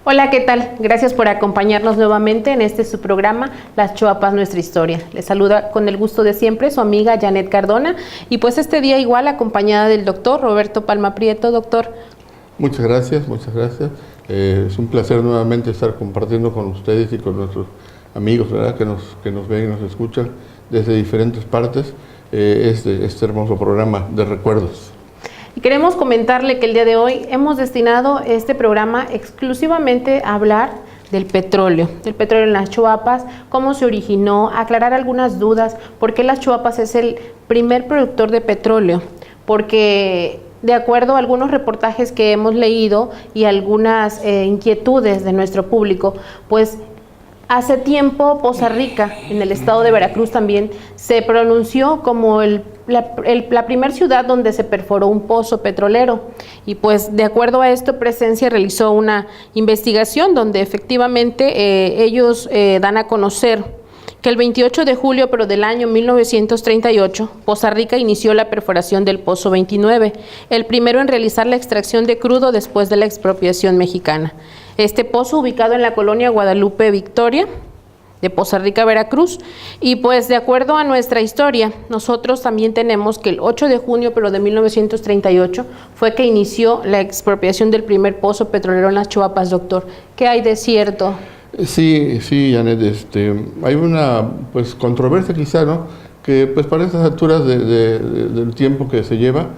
Hola, ¿qué tal? Gracias por acompañarnos nuevamente en este su programa, Las Chuapas, Nuestra Historia. Les saluda con el gusto de siempre su amiga Janet Cardona y pues este día igual acompañada del doctor Roberto Palma Prieto. Doctor. Muchas gracias, muchas gracias. Es un placer nuevamente estar compartiendo con ustedes y con nuestros amigos, ¿verdad? que nos ven y nos escuchan desde diferentes partes este hermoso programa de recuerdos. Y queremos comentarle que el día de hoy hemos destinado este programa exclusivamente a hablar del petróleo en las Chuapas, cómo se originó, aclarar algunas dudas, por qué las Chuapas es el primer productor de petróleo, porque de acuerdo a algunos reportajes que hemos leído y algunas inquietudes de nuestro público, pues hace tiempo Poza Rica, en el estado de Veracruz también, se pronunció como la primera ciudad donde se perforó un pozo petrolero. Y pues de acuerdo a esto, Presencia realizó una investigación donde efectivamente ellos dan a conocer que el 28 de julio, pero del año 1938, Poza Rica inició la perforación del Pozo 29, el primero en realizar la extracción de crudo después de la expropiación mexicana. Este pozo ubicado en la colonia Guadalupe Victoria, de Poza Rica, Veracruz, y pues de acuerdo a nuestra historia, nosotros también tenemos que el 8 de junio, pero de 1938, fue que inició la expropiación del primer pozo petrolero en las Chuapas, doctor. ¿Qué hay de cierto? Sí, Janet, hay una controversia quizá, ¿no? Que pues para estas alturas del tiempo que se lleva,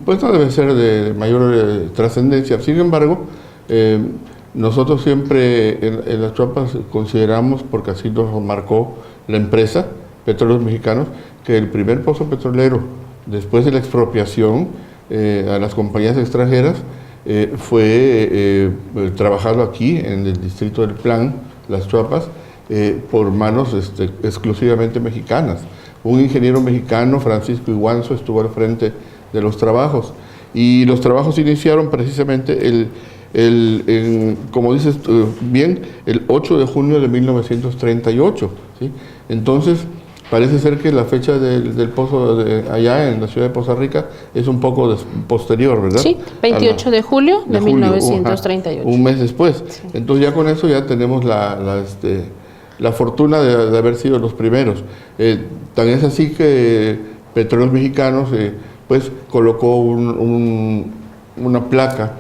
pues no debe ser de mayor trascendencia. Sin embargo, nosotros siempre en las Chuapas consideramos, porque así nos marcó la empresa, Petróleos Mexicanos, que el primer pozo petrolero, después de la expropiación a las compañías extranjeras, fue trabajado aquí en el distrito del Plan, Las Chuapas, por manos exclusivamente mexicanas. Un ingeniero mexicano, Francisco Iguanzo, estuvo al frente de los trabajos, y los trabajos iniciaron precisamente como dices bien, el 8 de junio de 1938, ¿sí? Entonces, parece ser que la fecha del pozo allá en la ciudad de Poza Rica es un poco posterior, ¿verdad? Sí, 28 de julio de 1938. Un mes después. Sí. Entonces ya con eso ya tenemos la fortuna de haber sido los primeros. Tan es así que Petróleos Mexicanos pues colocó una placa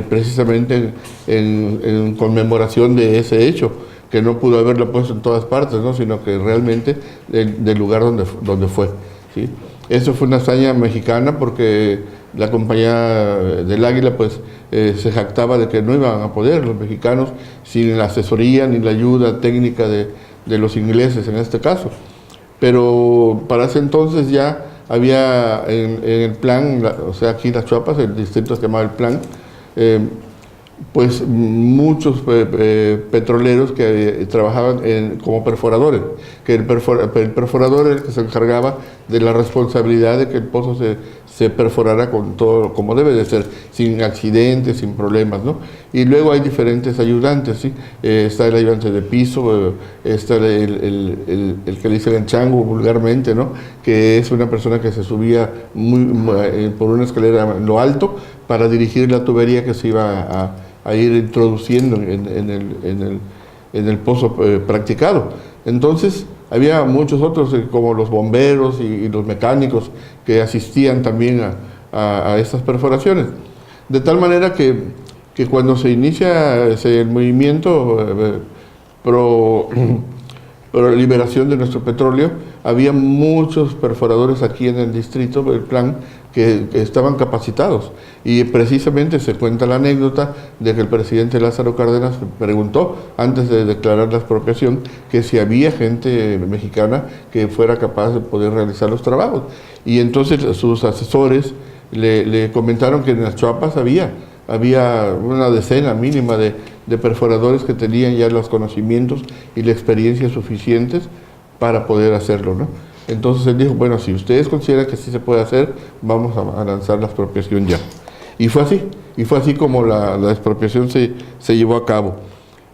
precisamente en conmemoración de ese hecho, que no pudo haberlo puesto en todas partes, ¿no? Sino que realmente del lugar donde fue, ¿sí? Eso fue una hazaña mexicana, porque la compañía del Águila pues se jactaba de que no iban a poder los mexicanos sin la asesoría ni la ayuda técnica de los ingleses en este caso. Pero para ese entonces ya había en el Plan, o sea aquí en Las Chuapas, el distrito se llamaba el Plan, pues muchos petroleros que trabajaban como perforadores, que el perforador era el que se encargaba de la responsabilidad de que el pozo se perforara con todo como debe de ser, sin accidentes, sin problemas, ¿no? Y luego hay diferentes ayudantes, ¿sí? Está el ayudante de piso, está el que le dice el chango vulgarmente, ¿no? Que es una persona que se subía por una escalera en lo alto para dirigir la tubería que se iba a ir introduciendo en el pozo practicado. Entonces había muchos otros como los bomberos y los mecánicos que asistían también a estas perforaciones, de tal manera que cuando se inicia el movimiento pro liberación de nuestro petróleo, había muchos perforadores aquí en el distrito del Plan que estaban capacitados, y precisamente se cuenta la anécdota de que el presidente Lázaro Cárdenas preguntó antes de declarar la expropiación que si había gente mexicana que fuera capaz de poder realizar los trabajos, y entonces sus asesores le comentaron que en las Chuapas había una decena mínima de perforadores que tenían ya los conocimientos y la experiencia suficientes para poder hacerlo, ¿no? Entonces él dijo, bueno, si ustedes consideran que sí se puede hacer, vamos a lanzar la expropiación ya. Y fue así como la expropiación se llevó a cabo.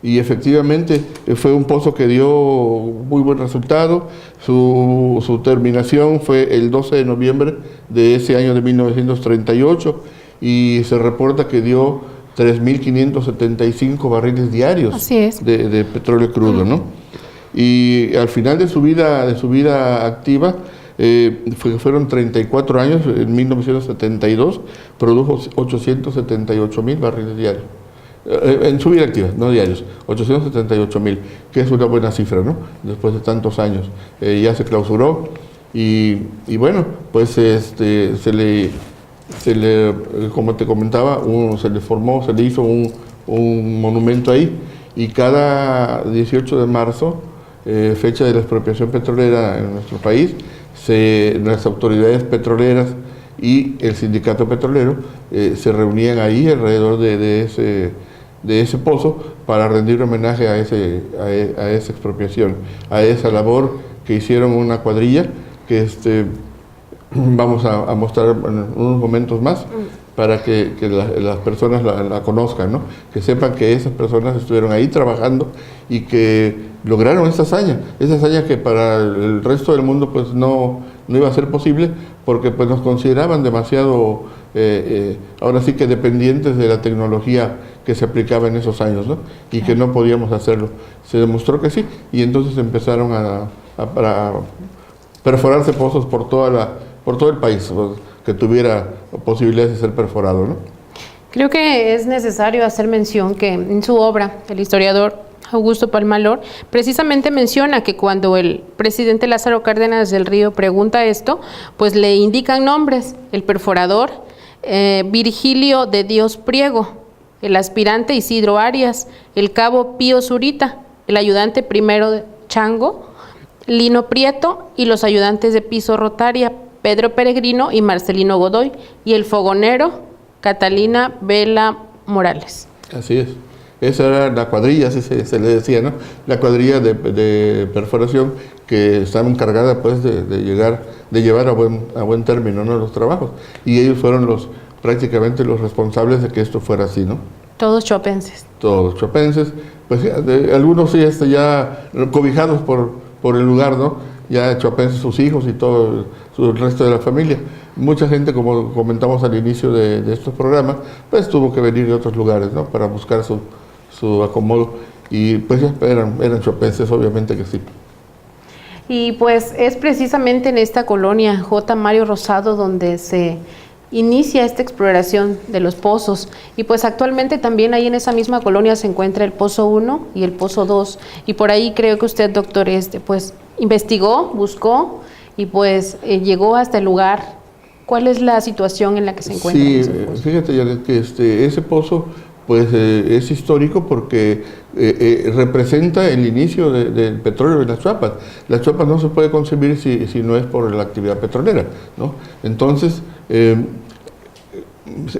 Y efectivamente fue un pozo que dio muy buen resultado. Su terminación fue el 12 de noviembre de ese año de 1938, y se reporta que dio 3.575 barriles diarios. Así es. De petróleo crudo, ¿no? Y al final de su vida activa, fueron 34 años, en 1972 produjo 878,000 barriles diarios. En su vida activa, no diarios, 878,000, que es una buena cifra, ¿no? Después de tantos años. Ya se clausuró y bueno, pues se le, como te comentaba, se le hizo un monumento ahí, y cada 18 de marzo, fecha de la expropiación petrolera en nuestro país, las autoridades petroleras y el sindicato petrolero se reunían ahí alrededor de ese pozo para rendir homenaje a esa expropiación, a esa labor que hicieron una cuadrilla que vamos a mostrar en unos momentos más, para que las personas la conozcan, ¿no? Que sepan que esas personas estuvieron ahí trabajando y que lograron esa hazaña que para el resto del mundo pues no iba a ser posible, porque pues nos consideraban demasiado, ahora sí que dependientes de la tecnología que se aplicaba en esos años, ¿no? Y que no podíamos hacerlo. Se demostró que sí, y entonces empezaron a perforarse pozos por todo el país, que tuviera posibilidades de ser perforado, ¿no? Creo que es necesario hacer mención que en su obra, el historiador Augusto Palmalor precisamente menciona que cuando el presidente Lázaro Cárdenas del Río pregunta esto, pues le indican nombres: el perforador Virgilio de Dios Priego, el aspirante Isidro Arias, el cabo Pío Zurita, el ayudante primero Chango, Lino Prieto, y los ayudantes de piso Rotaria, Pedro Peregrino y Marcelino Godoy, y el fogonero Catalina Vela Morales. Así es. Esa era la cuadrilla, así se le decía, ¿no? La cuadrilla de perforación, que estaba encargada pues de llevar a buen término, ¿no?, los trabajos. Y ellos fueron prácticamente los responsables de que esto fuera así, ¿no? Todos chopenses. Todos chopenses, pues algunos sí ya cobijados por el lugar, ¿no? Ya chopenses, sus hijos y todo el resto de la familia. Mucha gente, como comentamos al inicio de estos programas, pues tuvo que venir de otros lugares, ¿no?, para buscar su acomodo, y pues eran chopenses, obviamente que sí. Y pues es precisamente en esta colonia J. Mario Rosado donde se inicia esta exploración de los pozos, y pues actualmente también ahí en esa misma colonia se encuentra el Pozo 1 y el Pozo 2, y por ahí creo que usted, doctor, pues investigó, buscó y pues llegó hasta el lugar. ¿Cuál es la situación en la que se encuentra? Sí, fíjate, Janet, que ese pozo pues es histórico porque representa el inicio del petróleo en las Chuapas. Las Chuapas no se puede concebir si no es por la actividad petrolera, ¿no? Entonces,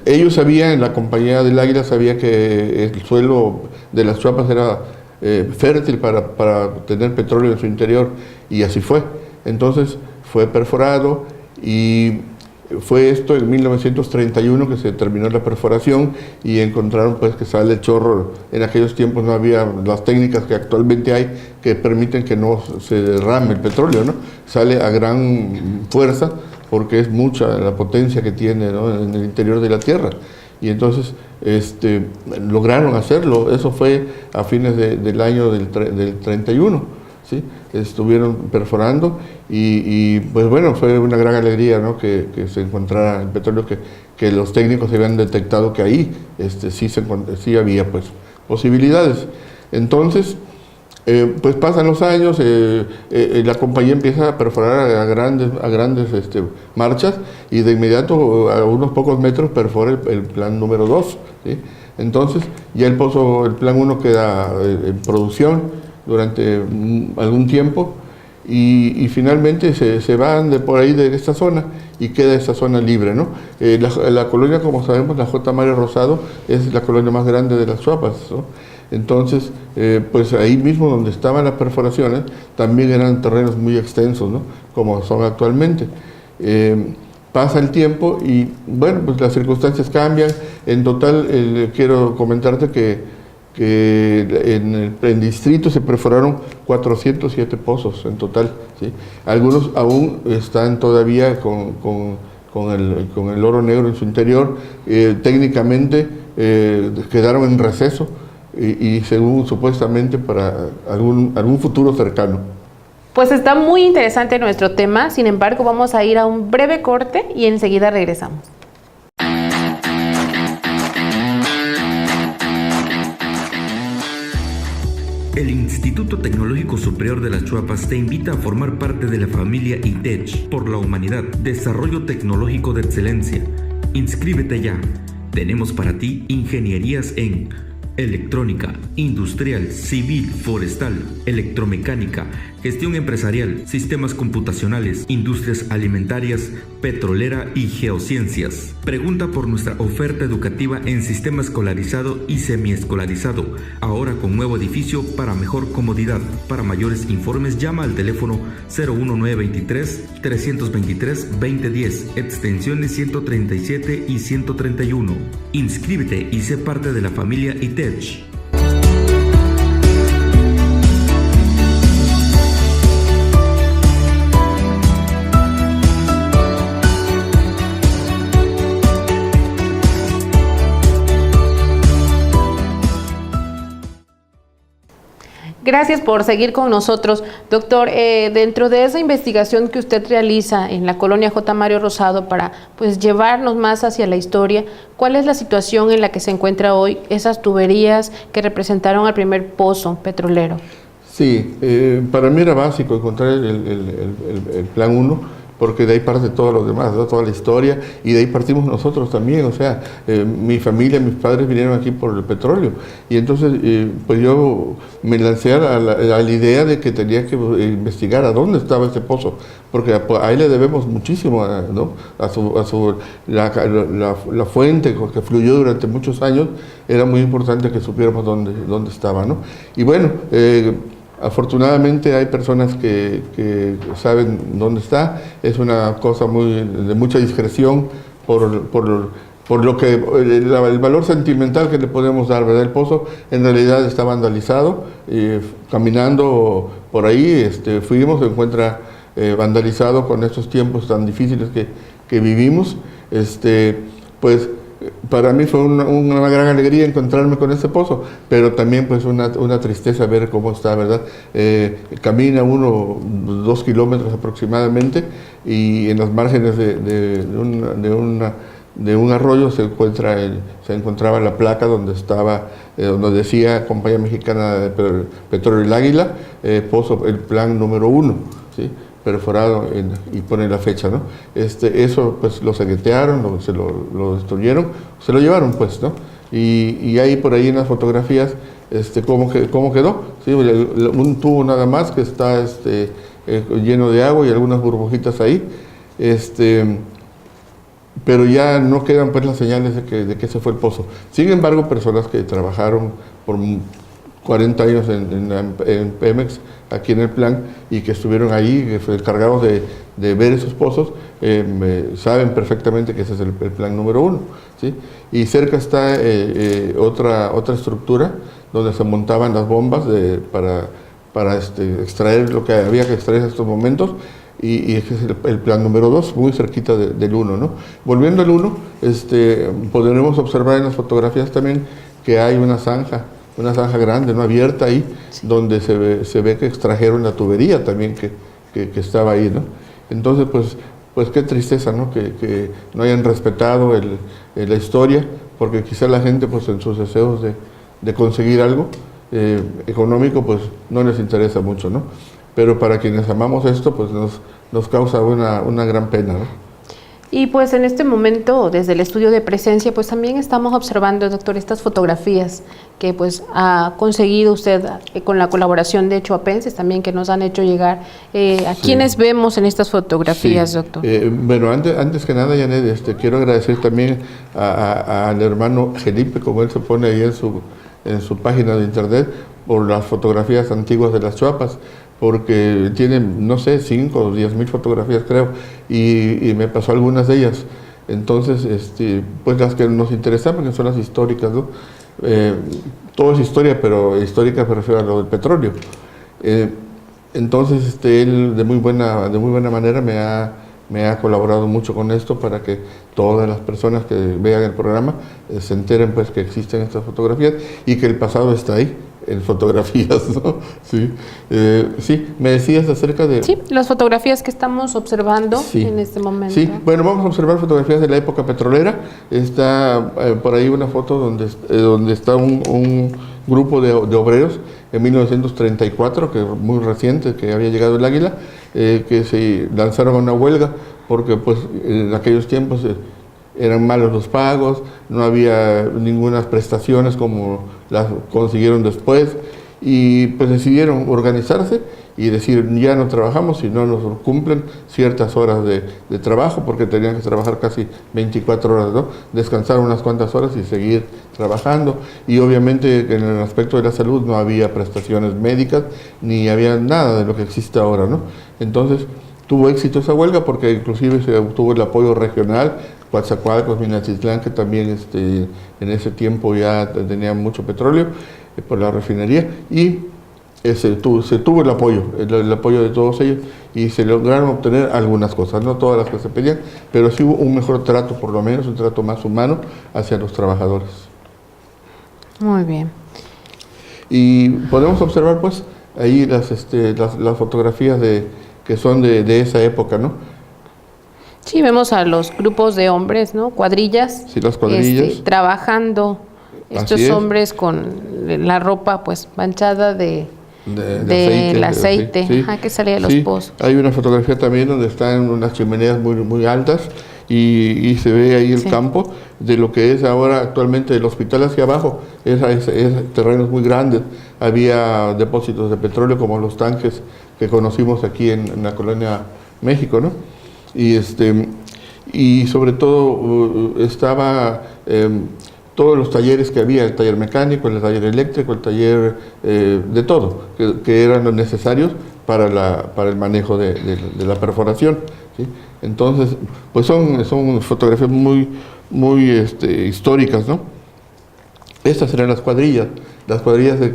ellos sabían, la Compañía del Águila sabía que el suelo de las Chuapas era fértil para tener petróleo en su interior, y así fue. Entonces fue perforado, y fue esto en 1931 que se terminó la perforación, y encontraron pues que sale el chorro. En aquellos tiempos no había las técnicas que actualmente hay que permiten que no se derrame el petróleo, ¿no? Sale a gran fuerza porque es mucha la potencia que tiene, ¿no?, en el interior de la tierra. Y entonces lograron hacerlo. Eso fue a fines del año del 31, ¿sí? Estuvieron perforando, y pues bueno, fue una gran alegría, ¿no?, que se encontrara el petróleo, que los técnicos habían detectado que ahí sí había pues posibilidades. Entonces pues pasan los años, la compañía empieza a perforar a grandes marchas, y de inmediato a unos pocos metros perfora el plan número 2, ¿sí? Entonces ya el plan 1 queda en producción durante algún tiempo, y finalmente se van de por ahí de esta zona, y queda esa zona libre, ¿no? La colonia, como sabemos, la J. Mario Rosado, es la colonia más grande de las Chuapas, ¿no? Entonces, pues ahí mismo donde estaban las perforaciones, también eran terrenos muy extensos, ¿no?, como son actualmente. Pasa el tiempo y, bueno, pues las circunstancias cambian. En total, quiero comentarte que en el distrito se perforaron 407 pozos en total, ¿sí? Algunos aún están todavía con el oro negro en su interior. Técnicamente quedaron en receso y según supuestamente para algún futuro cercano. Pues está muy interesante nuestro tema, sin embargo vamos a ir a un breve corte y enseguida regresamos. El Instituto Tecnológico Superior de las Chuapas te invita a formar parte de la familia ITECH por la humanidad, desarrollo tecnológico de excelencia. Inscríbete ya. Tenemos para ti ingenierías en electrónica, industrial, civil, forestal, electromecánica, gestión empresarial, sistemas computacionales, industrias alimentarias, petrolera y geociencias. Pregunta por nuestra oferta educativa en sistema escolarizado y semiescolarizado, ahora con nuevo edificio para mejor comodidad. Para mayores informes llama al teléfono 01923 323 2010, extensiones 137 y 131. Inscríbete y sé parte de la familia ITECH. Gracias por seguir con nosotros. Doctor, dentro de esa investigación que usted realiza en la colonia J. Mario Rosado para pues llevarnos más hacia la historia, ¿cuál es la situación en la que se encuentra hoy esas tuberías que representaron al primer pozo petrolero? Sí, para mí era básico encontrar el plan 1, porque de ahí parte todo lo demás, ¿no? Toda la historia, y de ahí partimos nosotros también. O sea, mi familia, mis padres vinieron aquí por el petróleo, y entonces pues yo me lancé a la idea de que tenía que investigar a dónde estaba ese pozo, porque a él le debemos muchísimo, ¿no? La fuente que fluyó durante muchos años. Era muy importante que supiéramos dónde estaba, ¿no? Y bueno, afortunadamente hay personas que saben dónde está. Es una cosa de mucha discreción por lo que el valor sentimental que le podemos dar, ¿verdad? El pozo en realidad está vandalizado. Caminando por ahí fuimos, se encuentra vandalizado con estos tiempos tan difíciles que vivimos. Pues para mí fue una gran alegría encontrarme con este pozo, pero también pues una tristeza ver cómo está, ¿verdad? Camina uno 2 kilómetros aproximadamente, y en las márgenes de un arroyo se encontraba la placa donde estaba, donde decía Compañía Mexicana de Petróleo El Águila, pozo, el plan número 1, ¿sí? Perforado y pone la fecha, ¿no? Eso pues lo saquetearon, lo destruyeron, se lo llevaron, pues, ¿no? Y hay por ahí en las fotografías cómo quedó, ¿sí? Un tubo nada más que está lleno de agua y algunas burbujitas ahí, pero ya no quedan pues las señales de que ese fue el pozo. Sin embargo, personas que trabajaron por 40 años en Pemex, aquí en el plan, y que estuvieron ahí encargados de ver esos pozos, saben perfectamente que ese es el plan número 1, ¿sí? Y cerca está otra estructura donde se montaban las bombas para extraer lo que había que extraer en estos momentos, y ese es el plan número 2, muy cerquita del 1, ¿no? Volviendo al 1, podremos observar en las fotografías también que hay una zanja grande, no abierta ahí, sí, donde se ve que extrajeron la tubería también que estaba ahí, ¿no? Entonces, pues qué tristeza, ¿no? Que no hayan respetado la historia, porque quizá la gente, pues en sus deseos de conseguir algo económico, pues no les interesa mucho, ¿no? Pero para quienes amamos esto, pues nos causa una gran pena, ¿no? Y pues en este momento, desde el estudio de presencia, pues también estamos observando, doctor, estas fotografías que pues ha conseguido usted con la colaboración de chuapenses también, que nos han hecho llegar. ¿A Sí. quiénes vemos en estas fotografías, Sí. doctor? Bueno, antes que nada, Janet, quiero agradecer también al hermano Felipe, como él se pone ahí en su página de internet, por las fotografías antiguas de las Chuapas, porque tienen, no sé, 5 o 10 mil fotografías, creo, y me pasó algunas de ellas. Entonces, pues las que nos interesaban, que son las históricas, ¿no? Todo es historia, pero histórica me refiero a lo del petróleo. Entonces, él de muy buena manera me me ha colaborado mucho con esto para que todas las personas que vean el programa se enteren pues que existen estas fotografías y que el pasado está ahí, en fotografías, ¿no? Sí, sí, me decías acerca de... Sí, las fotografías que estamos observando sí, en este momento. Sí, bueno, vamos a observar fotografías de la época petrolera. Está por ahí una foto donde está un grupo de obreros en 1934, que es muy reciente, que había llegado el Águila, que se lanzaron a una huelga porque pues en aquellos tiempos eran malos los pagos, no había ninguna prestaciones como las consiguieron después, y pues decidieron organizarse y decir, ya no trabajamos si no nos cumplen ciertas horas de trabajo, porque tenían que trabajar casi 24 horas, ¿no? Descansar unas cuantas horas y seguir trabajando. Y obviamente en el aspecto de la salud no había prestaciones médicas, ni había nada de lo que existe ahora, ¿no? Entonces tuvo éxito esa huelga porque inclusive se obtuvo el apoyo regional, Coatzacoalcos, Minatitlán, que también en ese tiempo ya tenía mucho petróleo por la refinería, y se tuvo el apoyo de todos ellos, y se lograron obtener algunas cosas, no todas las que se pedían, pero sí hubo un mejor trato, por lo menos un trato más humano hacia los trabajadores. Muy bien. Y podemos observar pues ahí las fotografías que son de esa época, ¿no? Sí, vemos a los grupos de hombres, ¿no? Cuadrillas. Sí, las cuadrillas. Trabajando, estos hombres con la ropa pues manchada del aceite, sí, que salía de los pozos. Hay una fotografía también donde están unas chimeneas muy, muy altas y se ve ahí el campo de lo que es ahora actualmente el hospital hacia abajo. Es terrenos muy grandes. Había depósitos de petróleo como los tanques que conocimos aquí en la colonia México, ¿no? Y sobre todo estaba todos los talleres que había, el taller mecánico, el taller eléctrico, el taller de todo, que eran los necesarios para el manejo de la perforación, ¿sí? Entonces, pues son fotografías muy históricas, ¿no? Estas eran las cuadrillas de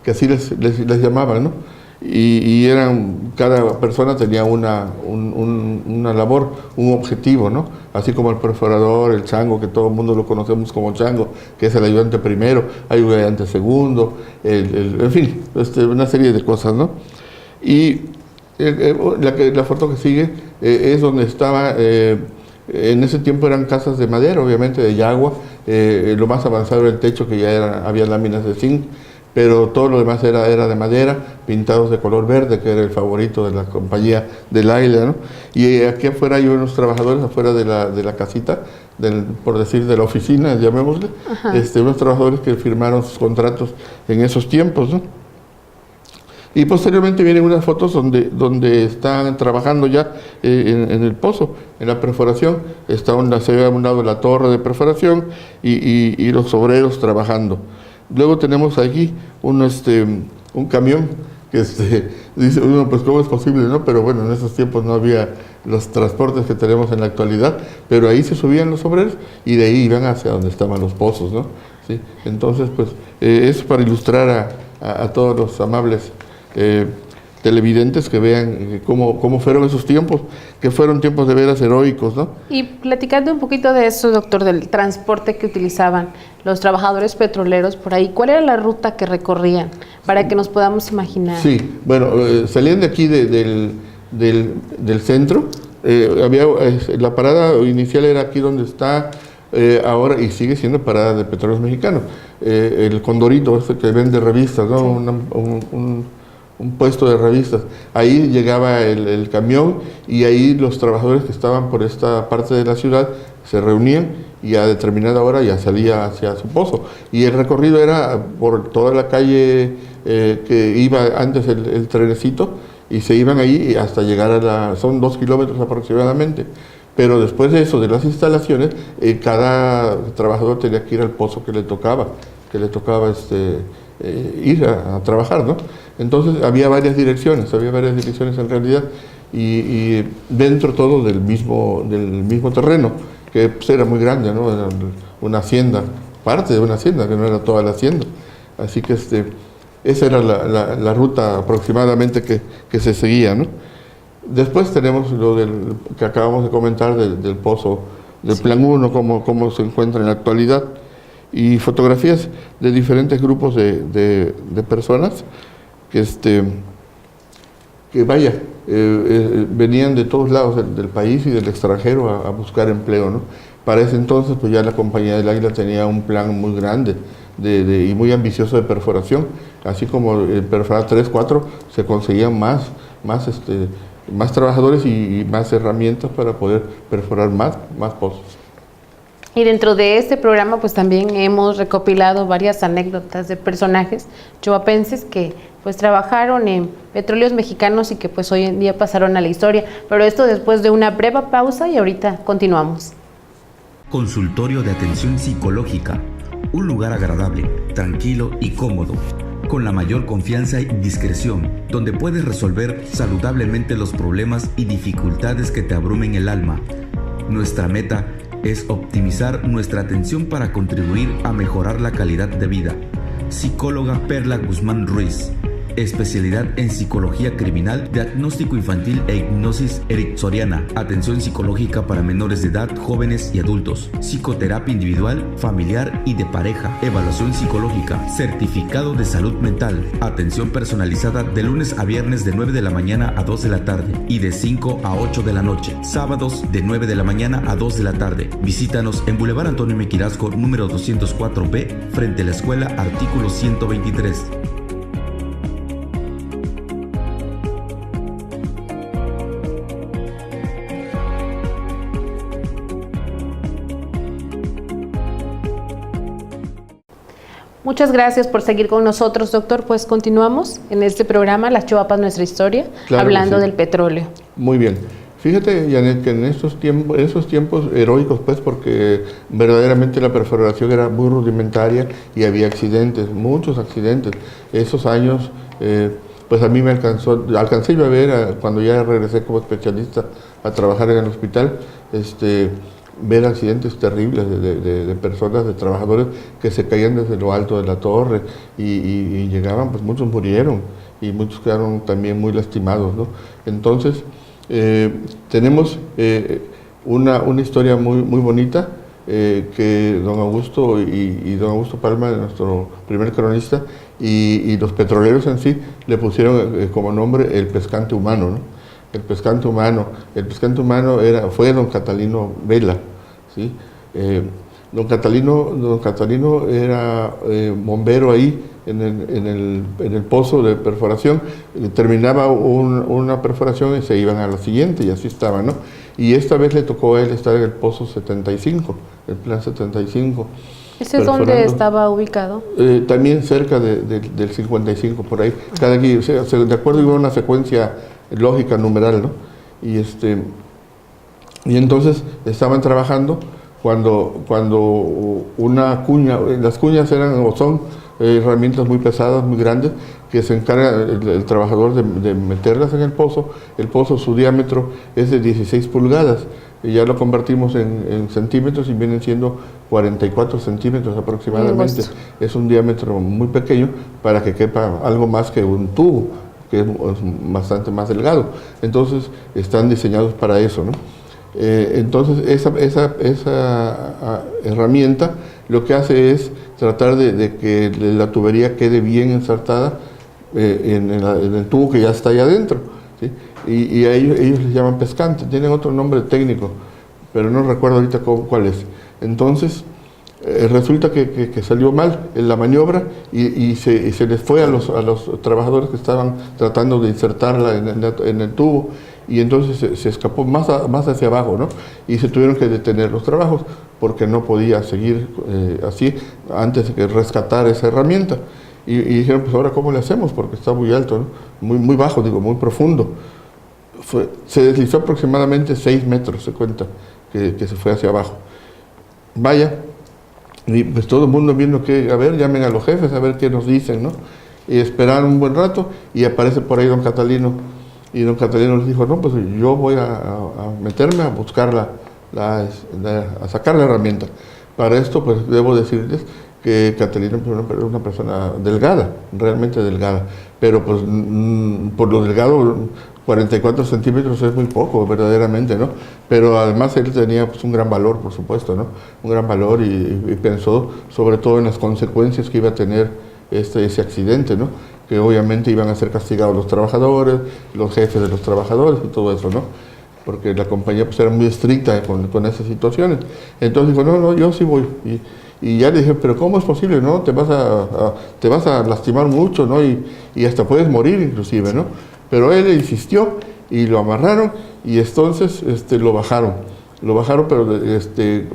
que así les llamaban, ¿no? Y cada persona tenía una labor, un objetivo, ¿no? Así como el perforador, el chango, que todo el mundo lo conocemos como chango, que es el ayudante primero, hay un ayudante segundo, en fin, una serie de cosas, ¿no? Y la foto que sigue es donde estaba, en ese tiempo eran casas de madera, obviamente de yagua, lo más avanzado era el techo, que ya había láminas de zinc, pero todo lo demás era de madera, pintados de color verde, que era el favorito de la compañía del Águila, ¿no? Y aquí afuera hay unos trabajadores, afuera de la casita, por decir, de la oficina, llamémosle, unos trabajadores que firmaron sus contratos en esos tiempos, ¿no? Y posteriormente vienen unas fotos donde están trabajando ya en el pozo, en la perforación. Se ve a un lado la torre de perforación y los obreros trabajando. Luego tenemos aquí un camión que dice uno, pues cómo es posible, ¿no? Pero bueno, en esos tiempos no había los transportes que tenemos en la actualidad, pero ahí se subían los obreros y de ahí iban hacia donde estaban los pozos, ¿no? ¿Sí? Entonces, pues es para ilustrar a todos los amables televidentes que vean cómo fueron esos tiempos, que fueron tiempos de veras heroicos, ¿no? Y platicando un poquito de eso, doctor, del transporte que utilizaban los trabajadores petroleros por ahí, ¿cuál era la ruta que recorrían? Para que nos podamos imaginar. Sí, bueno, salían de aquí del centro, la parada inicial era aquí donde está ahora, y sigue siendo parada de Petróleos Mexicanos, el Condorito, que vende revistas, ¿no? Sí. Un puesto de revistas. Ahí llegaba el camión y ahí los trabajadores que estaban por esta parte de la ciudad se reunían y a determinada hora ya salía hacia su pozo. Y el recorrido era por toda la calle que iba antes el trenecito, y se iban ahí hasta llegar son 2 kilómetros aproximadamente. Pero después de eso, de las instalaciones, cada trabajador tenía que ir al pozo que le tocaba ir a trabajar, ¿no? Entonces había varias direcciones en realidad, y dentro todo del mismo terreno, que pues era muy grande, ¿no? Era una hacienda, parte de una hacienda, que no era toda la hacienda. Así que esa era la ruta aproximadamente que se seguía, ¿no? Después tenemos lo que acabamos de comentar del pozo, del Plan 1, cómo se encuentra en la actualidad, y fotografías de diferentes grupos de personas que venían de todos lados del país y del extranjero a buscar empleo, ¿no? Para ese entonces, pues ya la Compañía del Águila tenía un plan muy grande y muy ambicioso de perforación, así como el perforar 3, 4, se conseguían más trabajadores y más herramientas para poder perforar más pozos. Y dentro de este programa pues también hemos recopilado varias anécdotas de personajes choapenses que pues trabajaron en petróleos mexicanos y que pues hoy en día pasaron a la historia, pero esto después de una breve pausa y ahorita continuamos. Consultorio de atención psicológica, un lugar agradable, tranquilo y cómodo, con la mayor confianza y discreción, donde puedes resolver saludablemente los problemas y dificultades que te abrumen el alma. Nuestra meta es optimizar nuestra atención para contribuir a mejorar la calidad de vida. Psicóloga Perla Guzmán Ruiz. Especialidad en psicología criminal, diagnóstico infantil e hipnosis ericksoniana. Atención psicológica para menores de edad, jóvenes y adultos. Psicoterapia individual, familiar y de pareja. Evaluación psicológica. Certificado de salud mental. Atención personalizada de lunes a viernes de 9 de la mañana a 2 de la tarde y de 5 a 8 de la noche. Sábados de 9 de la mañana a 2 de la tarde. Visítanos en Boulevard Antonio Mequirasco, número 204B, frente a la escuela, artículo 123. Muchas gracias por seguir con nosotros, doctor. Pues continuamos en este programa, Las Choapas, nuestra historia, claro, hablando del petróleo. Muy bien. Fíjate, Janet, que en esos tiempos heroicos, pues, porque verdaderamente la perforación era muy rudimentaria y había accidentes, muchos accidentes. Esos años, pues a mí alcancé yo a ver, cuando ya regresé como especialista a trabajar en el hospital, ver accidentes terribles de personas, de trabajadores que se caían desde lo alto de la torre y llegaban, pues muchos murieron y muchos quedaron también muy lastimados, ¿no? Entonces, tenemos una historia muy bonita que don Augusto y don Augusto Palma, nuestro primer cronista, y los petroleros en sí le pusieron como nombre el pescante humano, ¿no? El pescante humano fue don Catalino Vela, ¿sí? Don Catalino era bombero ahí en el pozo de perforación. Terminaba una perforación y se iban a la siguiente y así estaba, ¿no? Y esta vez le tocó a él estar en el pozo 75, el plan 75. ¿Ese es donde estaba ubicado? También cerca del 55, por ahí. Cada aquí, de acuerdo, iba una secuencia lógica, numeral, ¿no? Y entonces estaban trabajando cuando una cuña, las cuñas son herramientas muy pesadas, muy grandes, que se encarga el trabajador de meterlas en el pozo. El pozo, su diámetro es de 16 pulgadas, y ya lo convertimos en centímetros y vienen siendo 44 centímetros aproximadamente. Es un diámetro muy pequeño para que quepa algo más que un tubo, que es bastante más delgado. Entonces están diseñados para eso, ¿no? Entonces esa herramienta lo que hace es tratar de que la tubería quede bien insertada en el tubo que ya está ahí adentro, ¿sí? Y a ellos les llaman pescante, tienen otro nombre técnico, pero no recuerdo ahorita cuál es. Entonces resulta que salió mal en la maniobra y se les fue a los trabajadores que estaban tratando de insertarla en el tubo, y entonces se escapó más hacia abajo, ¿no? Y se tuvieron que detener los trabajos porque no podía seguir así antes de que rescatar esa herramienta. Y dijeron, pues ahora ¿cómo le hacemos? Porque está muy alto, ¿no? Muy bajo, muy profundo. Se deslizó aproximadamente 6 metros, se cuenta, que se fue hacia abajo. Vaya, y pues todo el mundo viendo que, a ver, llamen a los jefes a ver qué nos dicen, ¿no? Y esperaron un buen rato y aparece por ahí don Catalino. Y don Catalino les dijo, no, pues yo voy a meterme a buscar a sacar la herramienta. Para esto, pues debo decirles que Catalino es una persona delgada, realmente delgada, pero pues por lo delgado 44 centímetros es muy poco, verdaderamente, ¿no? Pero además él tenía pues, un gran valor, por supuesto, ¿no? Un gran valor y pensó sobre todo en las consecuencias que iba a tener ese accidente, ¿no? Que obviamente iban a ser castigados los trabajadores, los jefes de los trabajadores y todo eso, ¿no? Porque la compañía pues era muy estricta con esas situaciones. Entonces dijo, no, yo sí voy. Y ya le dije, pero ¿cómo es posible, no? Te vas a lastimar mucho, ¿no? Y hasta puedes morir inclusive, ¿no? Pero él insistió y lo amarraron y entonces lo bajaron. Lo bajaron pero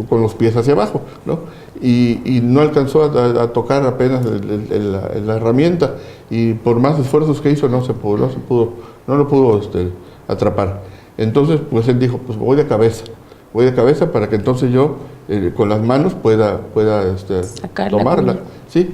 con los pies hacia abajo, ¿no? Y no alcanzó a tocar apenas la herramienta y por más esfuerzos que hizo no lo pudo atrapar. Entonces pues él dijo, pues voy de cabeza para que entonces yo con las manos pueda tomarla, ¿sí?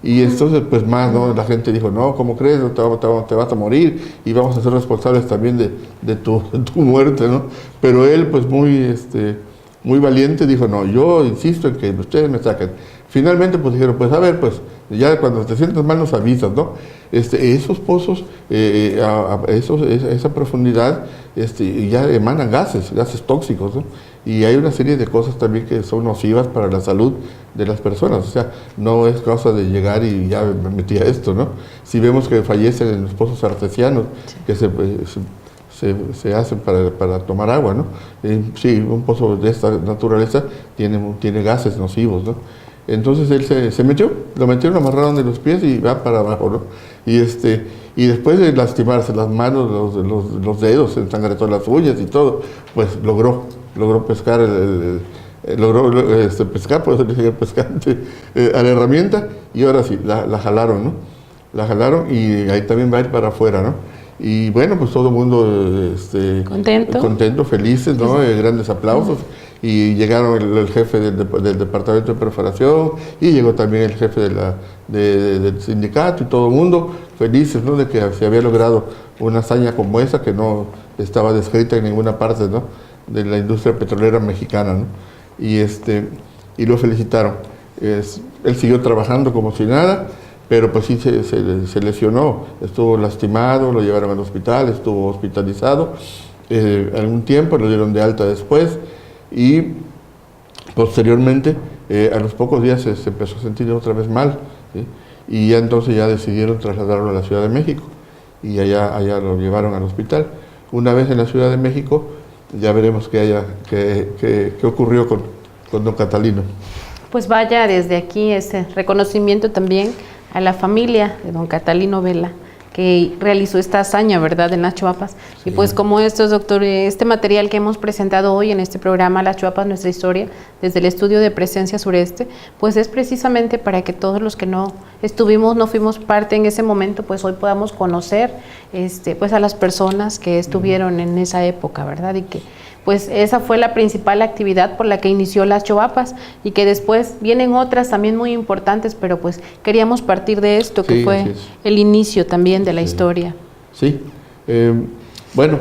Y entonces, pues más, ¿no? La gente dijo, no, ¿cómo crees? Te vas a morir y vamos a ser responsables también de tu muerte, ¿no? Pero él, pues muy valiente, dijo, no, yo insisto en que ustedes me saquen. Finalmente, pues dijeron, pues a ver, pues ya cuando te sientas mal nos avisas, ¿no? Esos pozos, esa profundidad, ya emanan gases tóxicos, ¿no? Y hay una serie de cosas también que son nocivas para la salud de las personas, o sea, no es causa de llegar y ya me metí a esto, ¿no? Si vemos que fallecen en los pozos artesianos, que se hacen para tomar agua, ¿no? Sí, un pozo de esta naturaleza tiene gases nocivos, ¿no? Entonces él se metió, lo metieron, amarraron de los pies y va para abajo, ¿no? Y después de lastimarse las manos, los dedos, se ensangretó las uñas y todo, pues logró pescar pescar, por eso le dije pescante, a la herramienta y ahora sí, la jalaron, ¿no? La jalaron y ahí también va a ir para afuera, ¿no? Y bueno, pues todo el mundo contento, felices, ¿no? Grandes aplausos. Y llegaron el jefe del departamento de perforación y llegó también el jefe del sindicato y todo el mundo felices, ¿no? De que se había logrado una hazaña como esa que no estaba descrita en ninguna parte, ¿no? De la industria petrolera mexicana, ¿no? Y lo felicitaron. Él siguió trabajando como si nada, pero pues sí se lesionó, estuvo lastimado, lo llevaron al hospital, estuvo hospitalizado algún tiempo, lo dieron de alta después y posteriormente a los pocos días se empezó a sentir otra vez mal, ¿sí? Y ya entonces ya decidieron trasladarlo a la Ciudad de México y allá lo llevaron al hospital. Una vez en la Ciudad de México ya veremos qué ocurrió con don Catalino. Pues vaya desde aquí ese reconocimiento también a la familia de don Catalino Vela, que realizó esta hazaña, ¿verdad?, en las Chuapas. Sí. Y pues como estos, doctor, este material que hemos presentado hoy en este programa, Las Chuapas, Nuestra Historia, desde el estudio de Presencia Sureste, pues es precisamente para que todos los que no fuimos parte en ese momento, pues hoy podamos conocer pues a las personas que estuvieron en esa época, ¿verdad? Y que pues esa fue la principal actividad por la que inició las Chuapas y que después vienen otras también muy importantes, pero pues queríamos partir de esto, que fue el inicio también de la historia. Sí, bueno,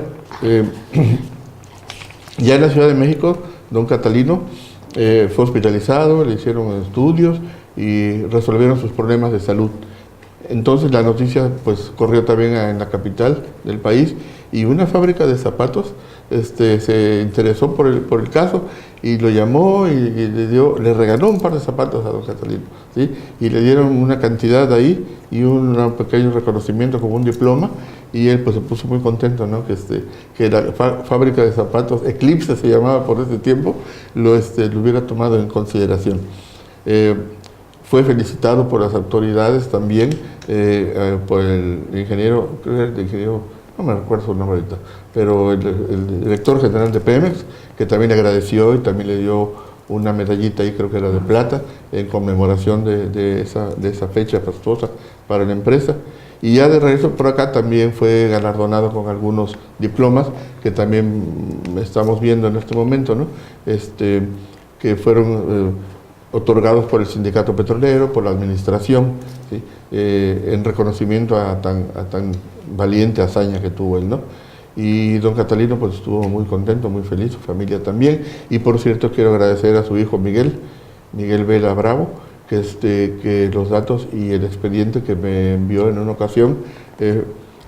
ya en la Ciudad de México, don Catalino fue hospitalizado, le hicieron estudios y resolvieron sus problemas de salud. Entonces la noticia pues corrió también en la capital del país y una fábrica de zapatos se interesó por el caso y lo llamó y le regaló un par de zapatos a don Catalino, ¿sí? Y le dieron una cantidad ahí y un pequeño reconocimiento como un diploma y él pues se puso muy contento, ¿no? Que la fábrica de zapatos, Eclipse se llamaba por ese tiempo, lo hubiera tomado en consideración. Fue felicitado por las autoridades también, por el ingeniero, no me recuerdo su nombre ahorita, pero el director general de Pemex, que también le agradeció y también le dio una medallita ahí, creo que era de plata, en conmemoración de esa fecha fastuosa para la empresa. Y ya de regreso por acá también fue galardonado con algunos diplomas que también estamos viendo en este momento, ¿no? Que fueron otorgados por el sindicato petrolero, por la administración, ¿sí? En reconocimiento a tan valiente hazaña que tuvo él, ¿no? Y don Catalino pues estuvo muy contento, muy feliz, su familia también. Y por cierto quiero agradecer a su hijo Miguel Vela Bravo, que los datos y el expediente que me envió en una ocasión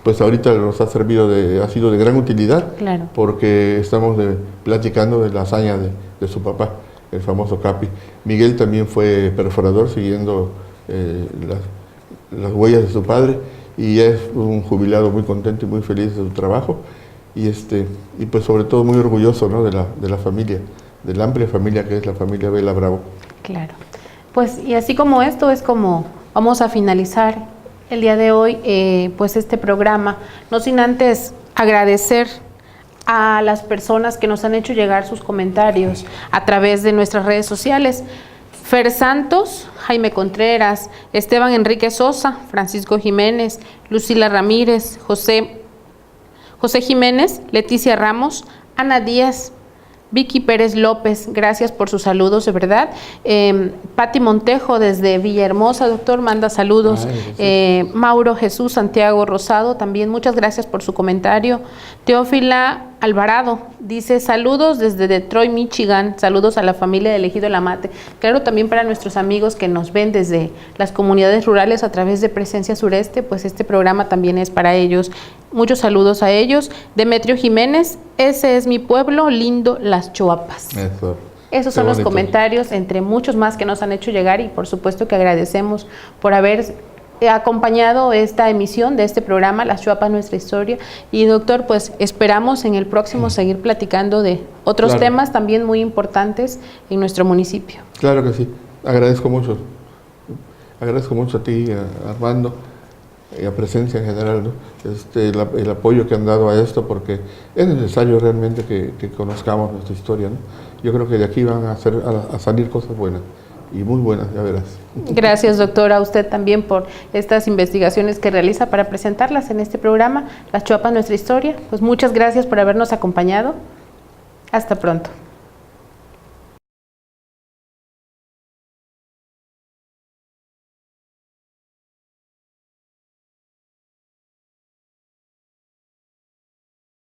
pues ahorita nos ha servido ha sido de gran utilidad, Claro. porque estamos platicando de la hazaña de su papá, el famoso Capi. Miguel también fue perforador siguiendo las huellas de su padre, y es un jubilado muy contento y muy feliz de su trabajo, y pues sobre todo muy orgulloso, ¿no?, de la familia, de la amplia familia que es la familia Vela Bravo. Claro. Pues y así como esto es como vamos a finalizar el día de hoy, pues este programa, no sin antes agradecer a las personas que nos han hecho llegar sus comentarios a través de nuestras redes sociales. Fer Santos, Jaime Contreras, Esteban Enrique Sosa, Francisco Jiménez, Lucila Ramírez, José Jiménez, Leticia Ramos, Ana Díaz, Vicky Pérez López, gracias por sus saludos, de verdad. Pati Montejo desde Villahermosa, doctor, manda saludos. Mauro Jesús Santiago Rosado, también muchas gracias por su comentario. Teófila Alvarado dice saludos desde Detroit, Michigan, saludos a la familia de Ejido El Amate. Claro, también para nuestros amigos que nos ven desde las comunidades rurales a través de Presencia Sureste, pues este programa también es para ellos. Muchos saludos a ellos. Demetrio Jiménez, ese es mi pueblo lindo, Las Choapas. Esos son los comentarios, entre muchos más que nos han hecho llegar, y por supuesto que agradecemos por haber acompañado esta emisión de este programa, Las Choapas, nuestra historia. Y doctor, pues esperamos en el próximo seguir platicando de otros temas también muy importantes en nuestro municipio. Claro que sí, agradezco mucho a ti, a Armando, y a Presencia en general, ¿no? El apoyo que han dado a esto, porque es necesario realmente que conozcamos nuestra historia, ¿no? Yo creo que de aquí van a salir cosas buenas, y muy buenas, ya verás. Gracias, doctor, a usted también por estas investigaciones que realiza para presentarlas en este programa, Las Choapas, nuestra historia. Pues muchas gracias por habernos acompañado. Hasta pronto.